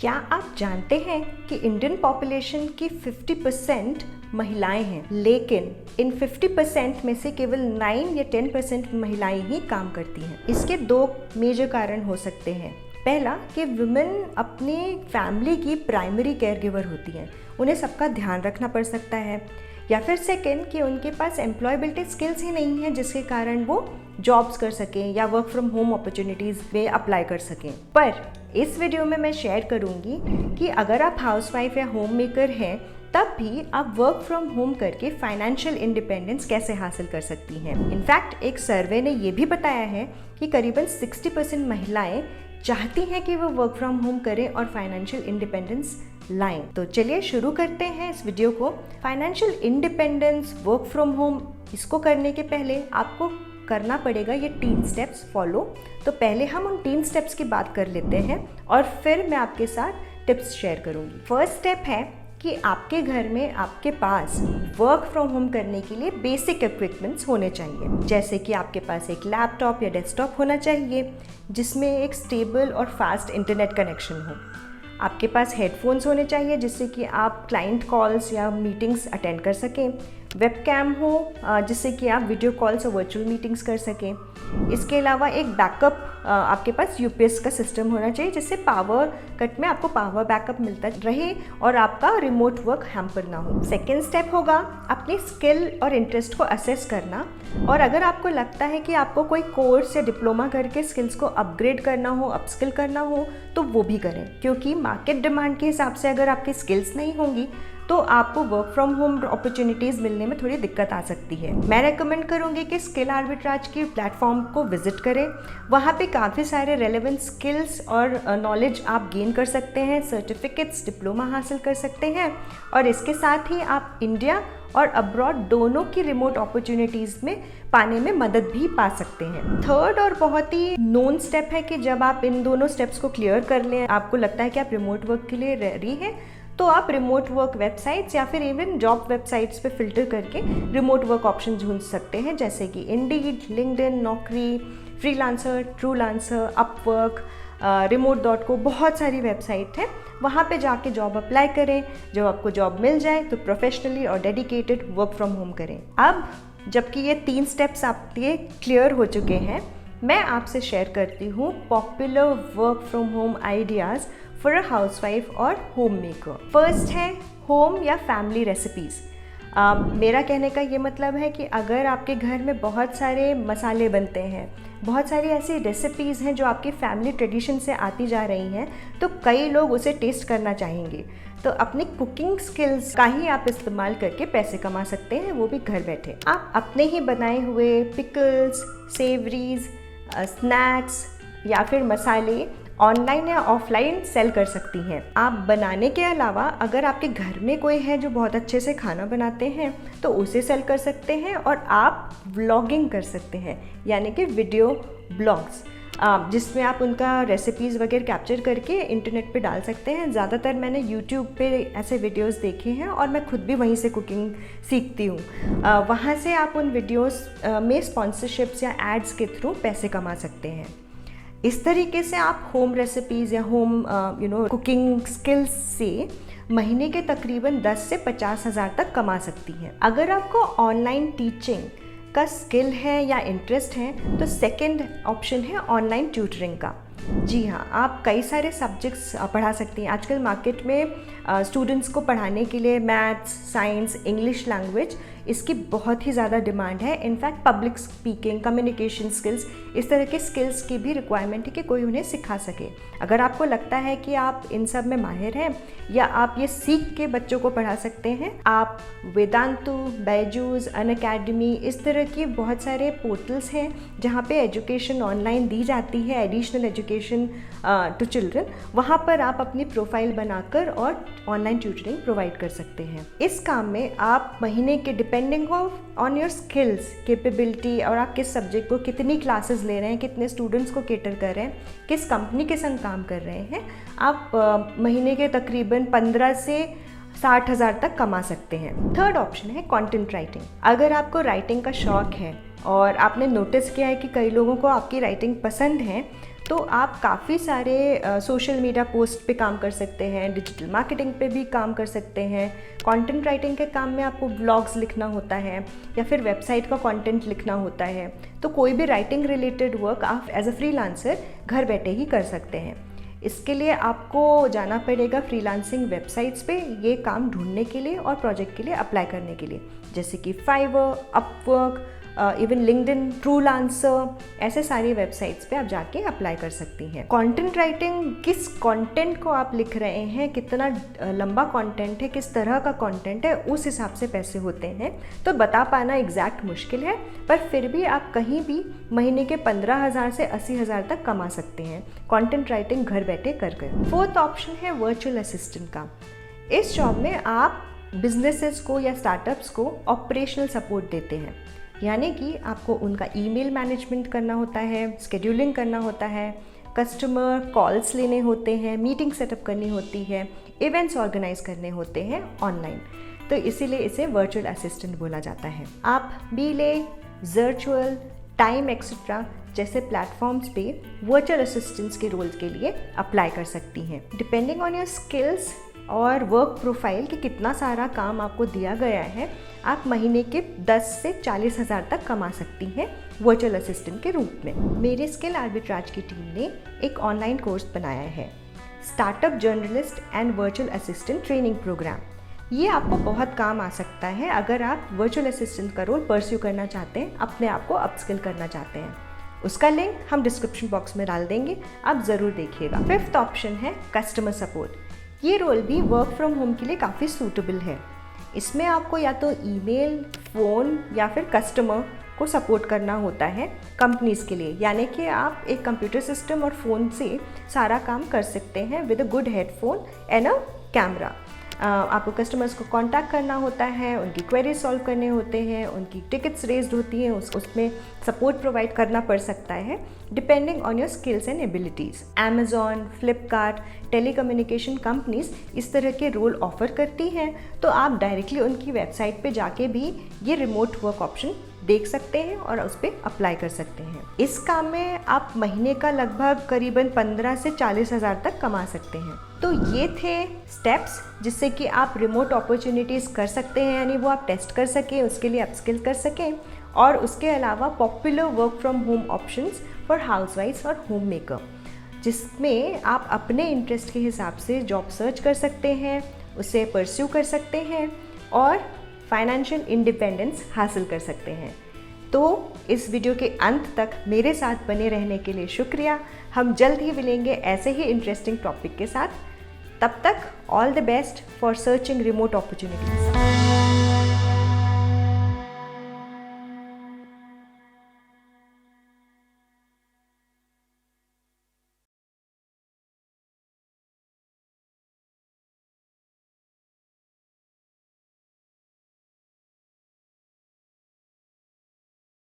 क्या आप जानते हैं कि इंडियन पॉपुलेशन की 50% महिलाएं हैं, लेकिन इन 50% में से केवल 9 या 10% महिलाएं ही काम करती हैं। इसके दो मेजर कारण हो सकते हैं। पहला कि वुमेन अपनी फैमिली की प्राइमरी केयर गिवर होती हैं, उन्हें सबका ध्यान रखना पड़ सकता है। या फिर सेकंड कि उनके पास एम्प्लॉयबिलिटी स्किल्स ही नहीं है, जिसके कारण वो जॉब्स कर सकें या वर्क फ्रॉम होम अपॉर्चुनिटीज़ में अप्लाई कर सकें। पर इस वीडियो में मैं शेयर करूंगी कि अगर आप हाउसवाइफ या होम मेकर हैं, तब भी आप वर्क फ्रॉम होम करके फाइनेंशियल इंडिपेंडेंस कैसे हासिल कर सकती हैं। इनफैक्ट एक सर्वे ने ये भी बताया है कि करीबन 60% महिलाएं चाहती हैं कि वो वर्क फ्रॉम होम करें और फाइनेंशियल इंडिपेंडेंस लाएं। तो चलिए शुरू करते हैं इस वीडियो को। Financial independence, work from home, इसको करने के पहले आपको करना पड़ेगा ये 3 स्टेप्स फॉलो। तो पहले हम उन 3 स्टेप्स की बात कर लेते हैं और फिर मैं आपके साथ टिप्स शेयर करूंगी। फर्स्ट स्टेप है कि आपके घर में आपके पास वर्क फ्रॉम होम करने के लिए बेसिक इक्विपमेंट्स होने चाहिए। जैसे कि आपके पास एक लैपटॉप या डेस्कटॉप होना चाहिए जिसमें एक स्टेबल और फास्ट इंटरनेट कनेक्शन हो। आपके पास हेडफोन्स होने चाहिए जिससे कि आप क्लाइंट कॉल्स या मीटिंग्स अटेंड कर सकें। वेबकैम हो जिससे कि आप वीडियो कॉल्स और वर्चुअल मीटिंग्स कर सकें। इसके अलावा एक बैकअप आपके पास यूपीएस का सिस्टम होना चाहिए जिससे पावर कट में आपको पावर बैकअप मिलता रहे और आपका रिमोट वर्क हैम्पर ना हो। सेकेंड स्टेप होगा अपनी स्किल और इंटरेस्ट को असेस करना, और अगर आपको लगता है कि आपको कोई कोर्स या डिप्लोमा करके स्किल्स को अपग्रेड करना हो, अपस्किल करना हो, तो वो भी करें, क्योंकि मार्केट डिमांड के हिसाब से अगर आपकी स्किल्स नहीं होंगी तो आपको वर्क फ्रॉम होम अपॉर्चुनिटीज़ मिलने में थोड़ी दिक्कत आ सकती है। मैं रेकमेंड करूँगी कि स्किल आर्बिट्राज की प्लेटफॉर्म को विजिट करें। वहाँ पे काफ़ी सारे रेलेवेंट स्किल्स और नॉलेज आप गेन कर सकते हैं, सर्टिफिकेट्स, डिप्लोमा हासिल कर सकते हैं, और इसके साथ ही आप इंडिया और अब्रॉड दोनों की रिमोट अपॉर्चुनिटीज़ में पाने में मदद भी पा सकते हैं। थर्ड और बहुत ही नोन स्टेप है कि जब आप इन दोनों स्टेप्स को क्लियर कर लें, आपको लगता है कि आप रिमोट वर्क के लिए रेडी हैं, तो आप रिमोट वर्क वेबसाइट्स या फिर इवन जॉब वेबसाइट्स पे फिल्टर करके रिमोट वर्क ऑप्शन ढूंढ सकते हैं, जैसे कि इंडीड, लिंक्डइन, नौकरी, फ्रीलांसर, ट्रूलांसर, अपवर्क, remote.co, बहुत सारी वेबसाइट है। वहाँ पे जाके जॉब अप्लाई करें। जब आपको जॉब मिल जाए तो प्रोफेशनली और डेडिकेटेड वर्क फ्रॉम होम करें। अब जबकि ये 3 स्टेप्स आपके क्लियर हो चुके हैं, मैं आपसे शेयर करती हूँ popular work from home ideas for a housewife और होम मेकर। फर्स्ट है होम या फैमिली रेसिपीज़। मेरा कहने का ये मतलब है कि अगर आपके घर में बहुत सारे मसाले बनते हैं, बहुत सारी ऐसी रेसिपीज़ हैं जो आपकी फैमिली ट्रेडिशन से आती जा रही हैं, तो कई लोग उसे टेस्ट करना चाहेंगे। तो अपनी कुकिंग स्किल्स का ही आप इस्तेमाल करके पैसे कमा सकते हैं, वो भी घर बैठे। आप अपने ही बनाए हुए पिकल्स, सेवरीज, स्नैक्स या फिर मसाले ऑनलाइन या ऑफलाइन सेल कर सकती हैं। आप बनाने के अलावा अगर आपके घर में कोई है जो बहुत अच्छे से खाना बनाते हैं तो उसे सेल कर सकते हैं, और आप व्लॉगिंग कर सकते हैं, यानी कि वीडियो ब्लॉग्स, जिसमें आप उनका रेसिपीज़ वगैरह कैप्चर करके इंटरनेट पे डाल सकते हैं। ज़्यादातर मैंने यूट्यूब पे ऐसे वीडियोस देखे हैं और मैं खुद भी वहीं से कुकिंग सीखती हूँ। वहाँ से आप उन वीडियोस में स्पॉन्सरशिप्स या एड्स के थ्रू पैसे कमा सकते हैं। इस तरीके से आप होम रेसिपीज़ या होम कुकिंग स्किल्स से महीने के तकरीबन 10 से 50 हज़ार तक कमा सकती हैं। अगर आपको ऑनलाइन टीचिंग का स्किल है या इंटरेस्ट है तो सेकंड ऑप्शन है ऑनलाइन ट्यूटरिंग का। जी हाँ, आप कई सारे सब्जेक्ट्स पढ़ा सकती हैं। आजकल मार्केट में स्टूडेंट्स को पढ़ाने के लिए मैथ्स, साइंस, इंग्लिश लैंग्वेज, इसकी बहुत ही ज़्यादा डिमांड है। In fact public speaking, communication skills, इस तरह के स्किल्स की भी रिक्वायरमेंट है कि कोई उन्हें सिखा सके। अगर आपको लगता है कि आप इन सब में माहिर हैं या आप ये सीख के बच्चों को पढ़ा सकते हैं, आप वेदांतु, बैजूस, अनअकैडमी, इस तरह की बहुत सारे पोर्टल्स हैं जहाँ पे एजुकेशन ऑनलाइन दी जाती है, एडिशनल एजुकेशन टू चिल्ड्रन। वहाँ पर आप अपनी प्रोफाइल बनाकर और ऑनलाइन ट्यूटरिंग प्रोवाइड कर सकते हैं। इस काम में आप महीने के depending on your skills, capability, और आप किस सब्जेक्ट को कितनी क्लासेस ले रहे हैं, कितने स्टूडेंट्स को कैटर कर रहे हैं, किस कंपनी के संग काम कर रहे हैं, आप महीने के तकरीबन 15 से 60 हज़ार तक कमा सकते हैं। थर्ड ऑप्शन है कंटेंट राइटिंग। अगर आपको राइटिंग का शौक है और आपने नोटिस किया है कि कई लोगों को आपकी राइटिंग पसंद है, तो आप काफ़ी सारे सोशल मीडिया पोस्ट पे काम कर सकते हैं, डिजिटल मार्केटिंग पे भी काम कर सकते हैं। कंटेंट राइटिंग के काम में आपको ब्लॉग्स लिखना होता है या फिर वेबसाइट का कंटेंट लिखना होता है, तो कोई भी राइटिंग रिलेटेड वर्क आप एज अ फ्रीलांसर घर बैठे ही कर सकते हैं। इसके लिए आपको जाना पड़ेगा फ्रीलांसिंग वेबसाइट्स पे ये काम ढूंढने के लिए और प्रोजेक्ट के लिए अप्लाई करने के लिए, जैसे कि फाइवर, अपवर्क, इवन लिंक्डइन, ट्रूलांसर, ऐसे सारी वेबसाइट्स पे आप जाके अप्लाई कर सकती हैं। कंटेंट राइटिंग, किस कंटेंट को आप लिख रहे हैं, कितना लंबा कंटेंट है, किस तरह का कंटेंट है, उस हिसाब से पैसे होते हैं। तो बता पाना एग्जैक्ट मुश्किल है, पर फिर भी आप कहीं भी महीने के 15,000 से 80,000 तक कमा सकते हैं कंटेंट राइटिंग घर बैठे कर। फोर्थ ऑप्शन है वर्चुअल असिस्टेंट का। इस जॉब में आप बिजनेसेस को या स्टार्टअप्स को ऑपरेशनल सपोर्ट देते हैं, यानी कि आपको उनका ईमेल मैनेजमेंट करना होता है, स्केड्यूलिंग करना होता है, कस्टमर कॉल्स लेने होते हैं, मीटिंग सेटअप करनी होती है, इवेंट्स ऑर्गेनाइज करने होते हैं ऑनलाइन, तो इसीलिए इसे वर्चुअल असिस्टेंट बोला जाता है। आप बीले, वर्चुअल, टाइम एक्सेट्रा जैसे प्लेटफॉर्म्स पे वर्चुअल असिस्टेंट्स के रोल के लिए अप्लाई कर सकती हैं। डिपेंडिंग ऑन योर स्किल्स और वर्क प्रोफाइल कि कितना सारा काम आपको दिया गया है, आप महीने के 10 से 40,000 तक कमा सकती हैं वर्चुअल असिस्टेंट के रूप में। मेरे स्किल आर्बिट्राज की टीम ने एक ऑनलाइन कोर्स बनाया है, startup journalist and virtual assistant training program. ये आपको बहुत काम आ सकता है अगर आप वर्चुअल असिस्टेंट का रोल परस्यू करना चाहते हैं, अपने आप को अपस्किल करना चाहते हैं। उसका लिंक हम डिस्क्रिप्शन बॉक्स में डाल देंगे, आप ज़रूर देखिएगा। फिफ्थ ऑप्शन है कस्टमर सपोर्ट। ये रोल भी वर्क फ्रॉम होम के लिए काफ़ी सूटेबल है। इसमें आपको या तो ईमेल, फ़ोन या फिर कस्टमर को सपोर्ट करना होता है कंपनीज़ के लिए, यानी कि आप एक कंप्यूटर सिस्टम और फ़ोन से सारा काम कर सकते हैं with a good headphone and a camera. आपको कस्टमर्स को कांटेक्ट करना होता है, उनकी क्वेरीज सॉल्व करने होते हैं, उनकी टिकट्स रेज्ड होती हैं, उसमें सपोर्ट प्रोवाइड करना पड़ सकता है depending on your skills and abilities. Amazon, Flipkart, telecommunication companies इस तरह के रोल ऑफर करती हैं, तो आप डायरेक्टली उनकी वेबसाइट पे जाके भी ये रिमोट वर्क ऑप्शन देख सकते हैं और उस पर अप्लाई कर सकते हैं। इस काम में आप महीने का लगभग करीबन 15 से 40,000 तक कमा सकते हैं। तो ये थे स्टेप्स जिससे कि आप रिमोट अपॉर्चुनिटीज़ कर सकते हैं, यानी वो आप टेस्ट कर सकें, उसके लिए अपस्किल कर सकें, और उसके अलावा popular work from home options for हाउसवाइफ्स और होम मेकर, जिसमें आप अपने इंटरेस्ट के हिसाब से जॉब सर्च कर सकते हैं, उसे परस्यू कर सकते हैं और फाइनेंशियल इंडिपेंडेंस हासिल कर सकते हैं। तो इस वीडियो के अंत तक मेरे साथ बने रहने के लिए शुक्रिया। हम जल्द ही मिलेंगे ऐसे ही इंटरेस्टिंग टॉपिक के साथ। तब तक all the best for searching remote opportunities.